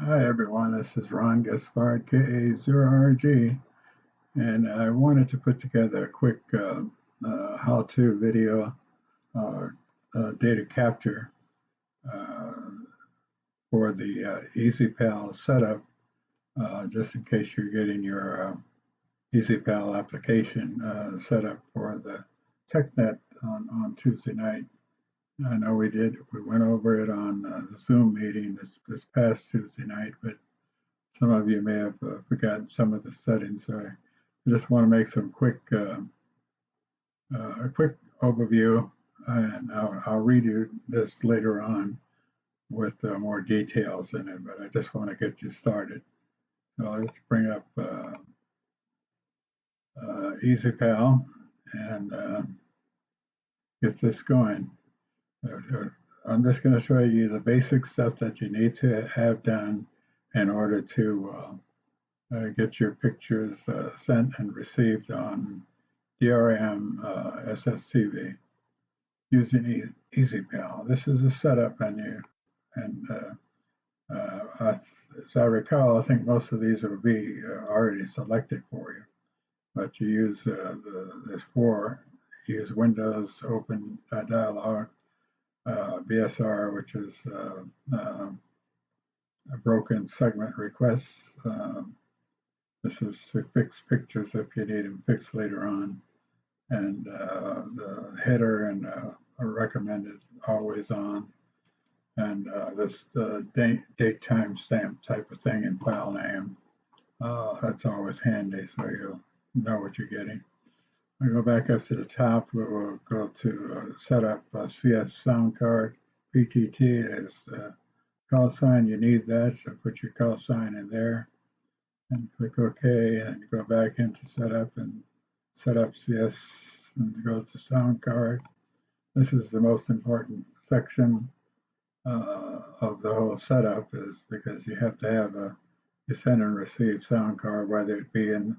Hi everyone, this is Ron Gaspard, KA0RG, and I wanted to put together a quick how-to video uh, data capture uh, for the EasyPal setup, just in case you're getting your EasyPal application set up for the TechNet on Tuesday night. I know we went over it on the Zoom meeting this past Tuesday night, but some of you may have forgotten some of the settings, so I just want to make some a quick overview, and I'll read you this later on with more details in it, but I just want to get you started. So let's bring up EasyPal and get this going. I'm just going to show you the basic stuff that you need to have done in order to get your pictures sent and received on DRM SSTV using EasyPal. This is a setup menu, and as I recall, I think most of these will be already selected for you. But you use there's four. Use Windows Open Dialog, BSR, which is a broken segment requests. This is to fix pictures if you need them fixed later on. And the header and recommended always on. And this date time stamp type of thing and file name. That's always handy, so you'll know what you're getting. I go back up to the top. We'll go to set up CS sound card. PTT is call sign. You need that, so put your call sign in there and click OK, and go back into setup and set up CS and go to sound card. This is the most important section of the whole setup, is because you have to have a send and receive sound card, whether it be an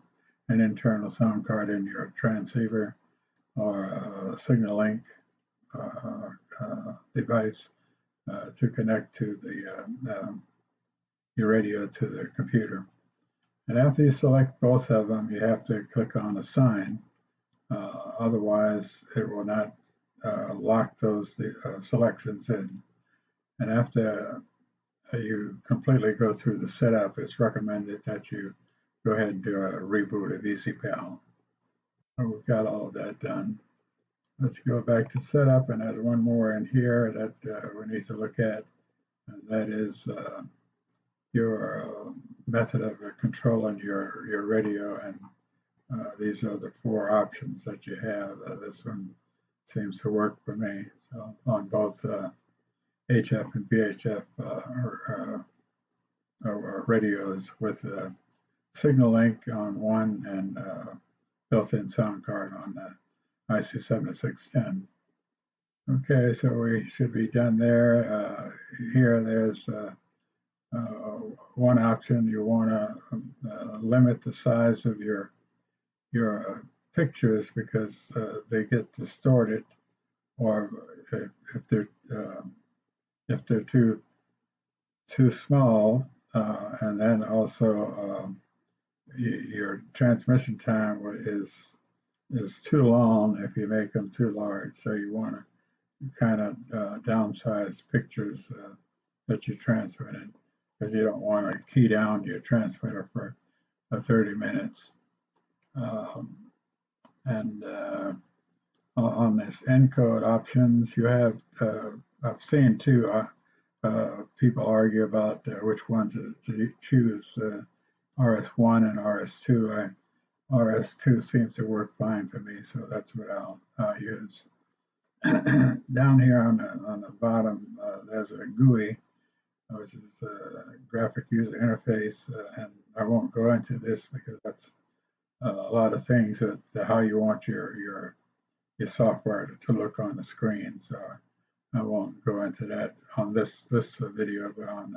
internal sound card in your transceiver or a signal link device to connect to your radio to the computer. And after you select both of them, you have to click on assign. Otherwise, it will not lock those selections in. And after you completely go through the setup, it's recommended that you go ahead and do a reboot of EasyPal. So we've got all of that done. Let's go back to setup, and there's one more in here that we need to look at, and that is your method of controlling your radio, and these are the four options that you have. This one seems to work for me. So on both HF and VHF or radios with a signal link on one and built-in sound card on the IC7610. Okay, so we should be done there. Here, there's one option. You want to limit the size of your pictures because they get distorted, or if they're too small, and then also your transmission time is too long if you make them too large. So you want to kind of downsize pictures that you transmitted, because you don't want to key down your transmitter for 30 minutes. And on this encode options, you have, I've seen two people argue about which one to choose, RS1 and RS2. RS2 seems to work fine for me, so that's what I'll use. Down here on the bottom, there's a GUI, which is a graphic user interface, and I won't go into this because that's a lot of things that how you want your software to look on the screen. So I won't go into that on this video, but on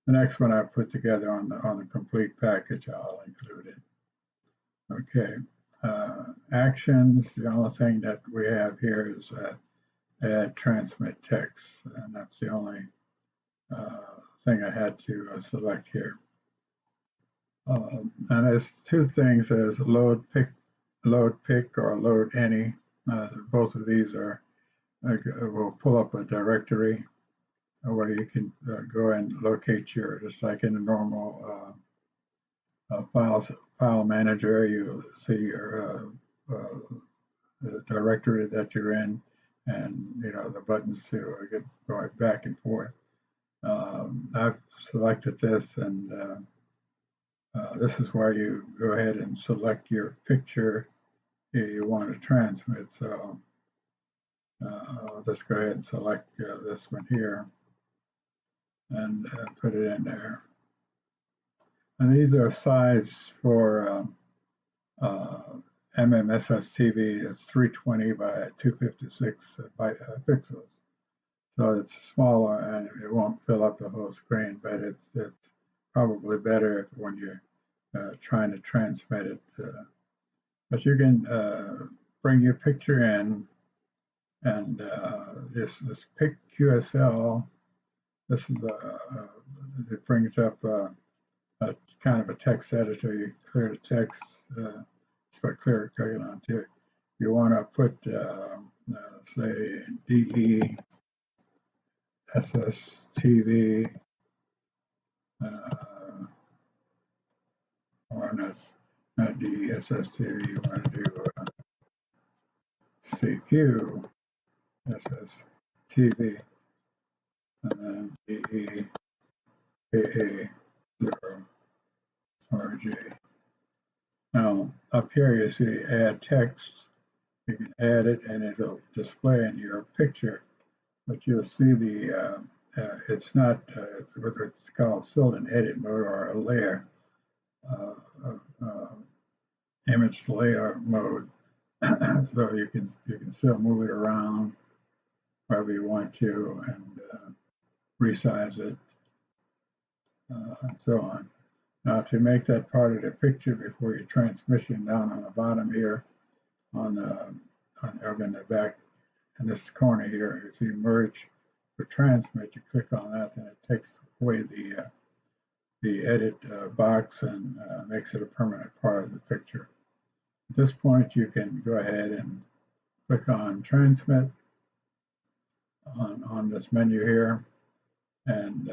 the next one I put together on the complete package, I'll include it. Okay, actions. The only thing that we have here is add transmit text, and that's the only thing I had to select here. And there's two things: there's load pick or load any. Both of these are will pull up a directory where you can go and locate your, just like in a normal file manager. You see your the directory that you're in, and the buttons to get going back and forth. I've selected this, and this is where you go ahead and select your picture you want to transmit. So I'll just go ahead and select this one here and put it in there. And these are sized for MMSS TV. It's 320 by 256 pixels. So it's smaller and it won't fill up the whole screen, but it's probably better when you're trying to transmit it. But you can bring your picture in, and this pick QSL. This is it brings up a kind of a text editor. You clear the text. It's by clear clicking on here. You want to put say DE SSTV, or not DESSTV. You want to do CQ SSTV, and then DEAA0 RG. Now up here you see add text. You can add it and it'll display in your picture, but you'll see the it's not whether it's called still an edit mode or a layer image layer mode. So you can still move it around wherever you want to, and resize it, and so on. Now, to make that part of the picture before your transmission, down on the bottom here on the back in this corner here, you see merge for transmit. You click on that, then it takes away the edit box and makes it a permanent part of the picture. At this point, you can go ahead and click on transmit on this menu here, and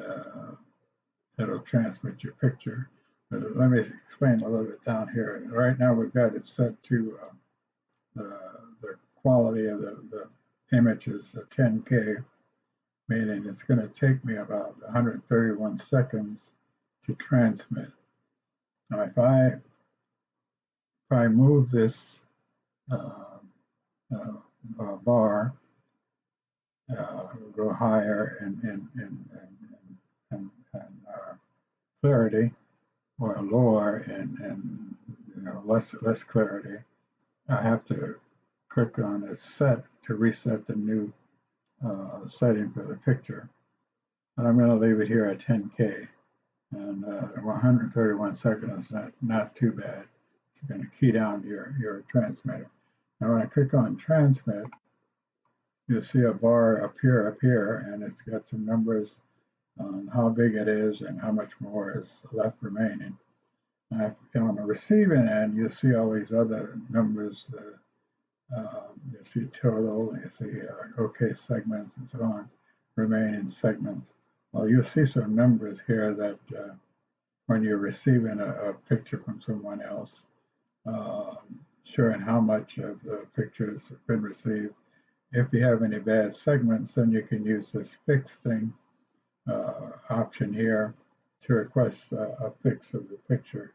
it'll transmit your picture. But let me explain a little bit down here. Right now we've got it set to the quality of the image is 10K, meaning it's going to take me about 131 seconds to transmit. Now if I move this bar, go higher in clarity, or lower and less clarity, I have to click on a set to reset the new setting for the picture. And I'm going to leave it here at 10K, and 131 seconds is not too bad. You're going to key down your transmitter. Now when I click on transmit, you'll see a bar up here, and it's got some numbers on how big it is and how much more is left remaining. On the receiving end, you'll see all these other numbers. You see total, you see OK segments, and so on, remaining segments. Well, you'll see some numbers here that when you're receiving a picture from someone else, showing how much of the picture has been received. If you have any bad segments, then you can use this fix thing option here to request a fix of the picture,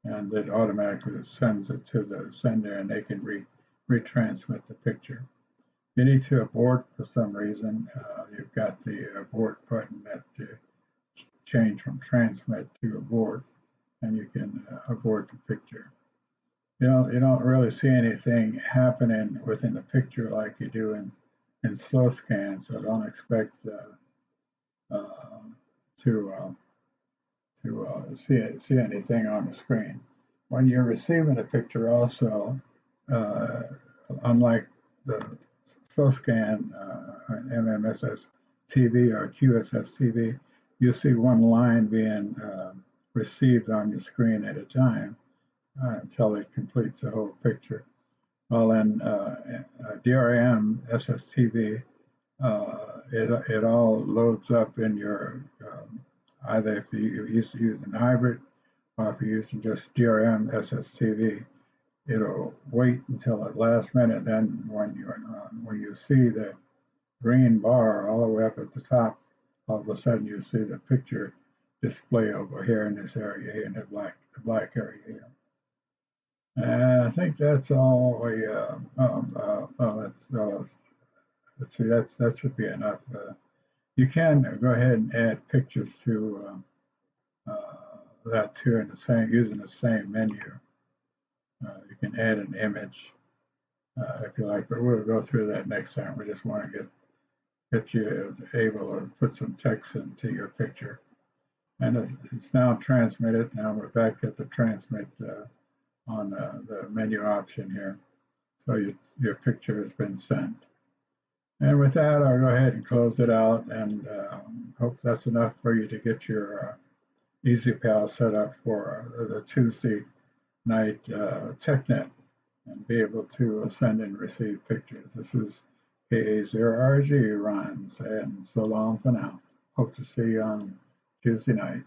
and it automatically sends it to the sender, and they can retransmit the picture. If you need to abort for some reason, you've got the abort button that change from transmit to abort, and you can abort the picture. You don't really see anything happening within the picture like you do in slow scan, so don't expect to see anything on the screen. When you're receiving a picture also, unlike the slow scan MMSS TV or QSS TV, you'll see one line being received on your screen at a time until it completes the whole picture. Well, in DRM SSTV, it all loads up in your either if you're used to using hybrid or if you're using just DRM SSTV, it'll wait until the last minute. Then when you see the green bar all the way up at the top, all of a sudden you see the picture display over here in this area here in the black area here. And I think that's all we. Let's see. That should be enough. You can go ahead and add pictures to that too in the same using the same menu. You can add an image if you like, but we'll go through that next time. We just want to get you able to put some text into your picture. And it's now transmitted. Now we're back at the transmit on the menu option here. So your picture has been sent. And with that, I'll go ahead and close it out and hope that's enough for you to get your EasyPal set up for the Tuesday night TechNet and be able to send and receive pictures. This is KA0RG Ron saying so long for now. Hope to see you on Tuesday night.